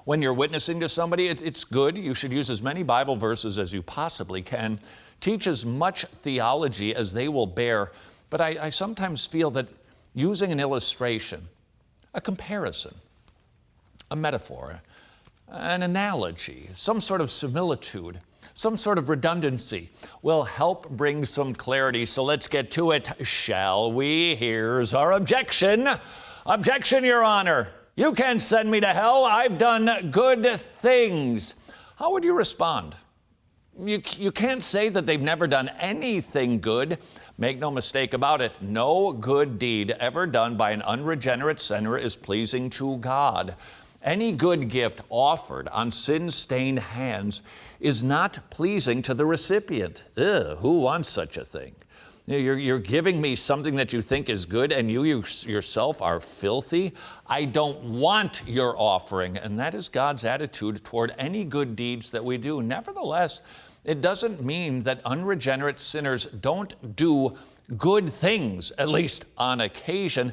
When you're witnessing to somebody, it's good. You should use as many Bible verses as you possibly can. Teach as much theology as they will bear. But I sometimes feel that using an illustration, a comparison, a metaphor, an analogy, some sort of similitude, some sort of redundancy will help bring some clarity. So let's get to it, shall we? Here's our objection. Objection, Your Honor. You can't send me to hell. I've done good things. How would you respond? You can't say that they've never done anything good. Make no mistake about it. No good deed ever done by an unregenerate sinner is pleasing to God. Any good gift offered on sin-stained hands is not pleasing to the recipient. Who wants such a thing? You're giving me something that you think is good, and you yourself are filthy. I don't want your offering. And that is God's attitude toward any good deeds that we do. Nevertheless, it doesn't mean that unregenerate sinners don't do good things, at least on occasion.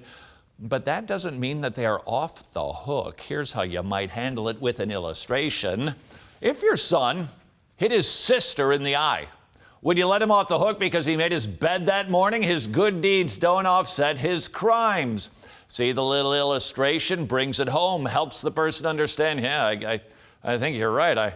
But that doesn't mean that they are off the hook. Here's how you might handle it with an illustration. If your son hit his sister in the eye, would you let him off the hook because he made his bed that morning? His good deeds don't offset his crimes. See, the little illustration brings it home, helps the person understand, yeah, I think you're right.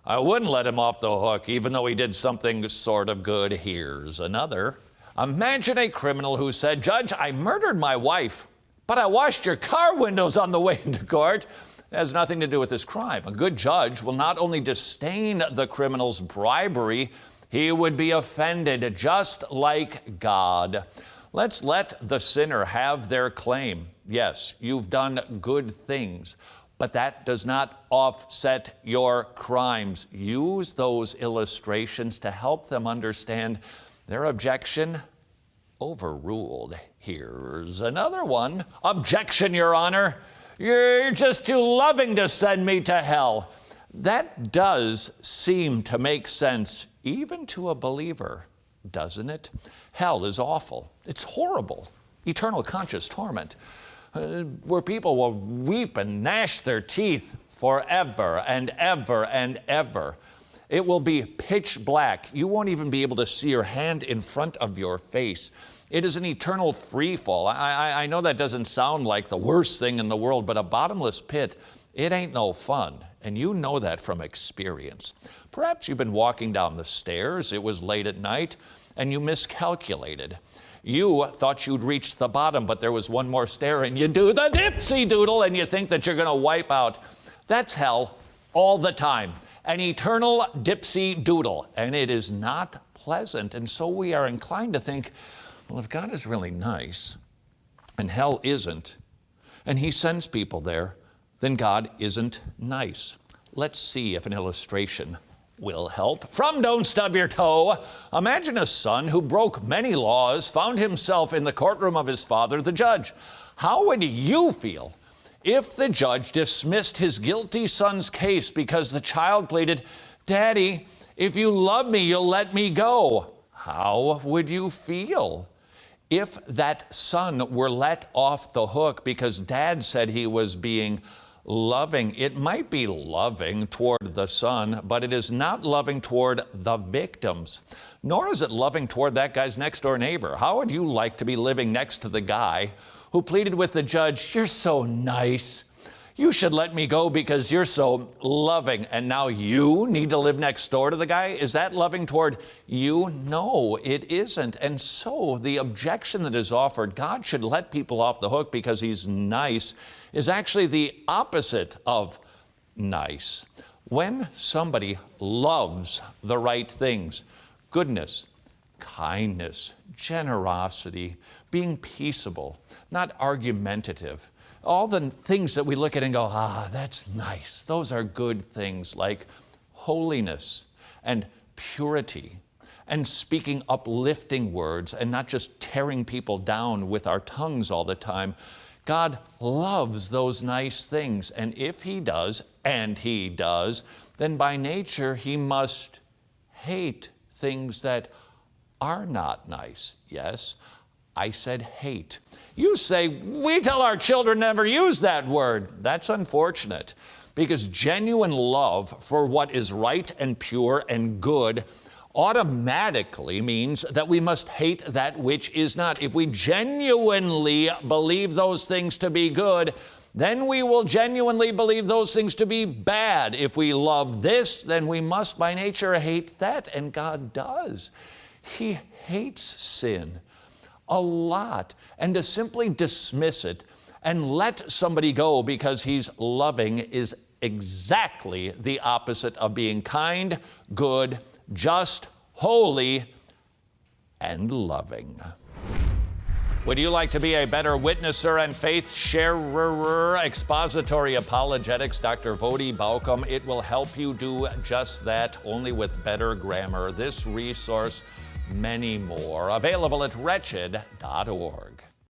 I wouldn't let him off the hook, even though he did something sort of good. Here's another. Imagine a criminal who said, Judge, I murdered my wife, but I washed your car windows on the way into court. It has nothing to do with his crime. A good judge will not only disdain the criminal's bribery, he would be offended just like God. Let's let the sinner have their claim. Yes, you've done good things, but that does not offset your crimes. Use those illustrations to help them understand their objection overruled. Here's another one. Objection, Your Honor. You're just too loving to send me to hell. That does seem to make sense even to a believer, doesn't it? Hell is awful. It's horrible. Eternal conscious torment, where people will weep and gnash their teeth forever and ever and ever. It will be pitch black. You won't even be able to see your hand in front of your face. It is an eternal free fall. I know that doesn't sound like the worst thing in the world, but a bottomless pit, it ain't no fun. And you know that from experience. Perhaps you've been walking down the stairs, it was late at night, and you miscalculated. You thought you'd reached the bottom, but there was one more stair, and you do the dipsey-doodle, and you think that you're going to wipe out. That's hell all the time. An eternal dipsey-doodle, and it is not pleasant. And so we are inclined to think, well, if God is really nice, and hell isn't, and he sends people there, then God isn't nice. Let's see if an illustration will help. From Don't Stub Your Toe, imagine a son who broke many laws, found himself in the courtroom of his father, the judge. How would you feel if the judge dismissed his guilty son's case because the child pleaded, Daddy, if you love me, you'll let me go? How would you feel if that son were let off the hook because Dad said he was being loving? It might be loving toward the son, but it is not loving toward the victims, nor is it loving toward that guy's next door neighbor. How would you like to be living next to the guy who pleaded with the judge, you're so nice, you should let me go because you're so loving, and now you need to live next door to the guy? Is that loving toward you? No, it isn't. And so the objection that is offered, God should let people off the hook because he's nice, is actually the opposite of nice. When somebody loves the right things, goodness, kindness, generosity, being peaceable, not argumentative, all the things that we look at and go, that's nice. Those are good things like holiness and purity and speaking uplifting words and not just tearing people down with our tongues all the time. God loves those nice things. And if he does, and he does, then by nature he must hate things that are not nice. Yes, I said hate. You say, we tell our children never use that word. That's unfortunate because genuine love for what is right and pure and good automatically means that we must hate that which is not. If we genuinely believe those things to be good, then we will genuinely believe those things to be bad. If we love this, then we must by nature hate that, and God does. He hates sin a lot, and to simply dismiss it and let somebody go because he's loving is exactly the opposite of being kind, good, just, holy, and loving. Would you like to be a better witnesser and faith sharer? Expository Apologetics, Dr. Vodi Baucom. It will help you do just that, only with better grammar. This resource, many more, available at wretched.org.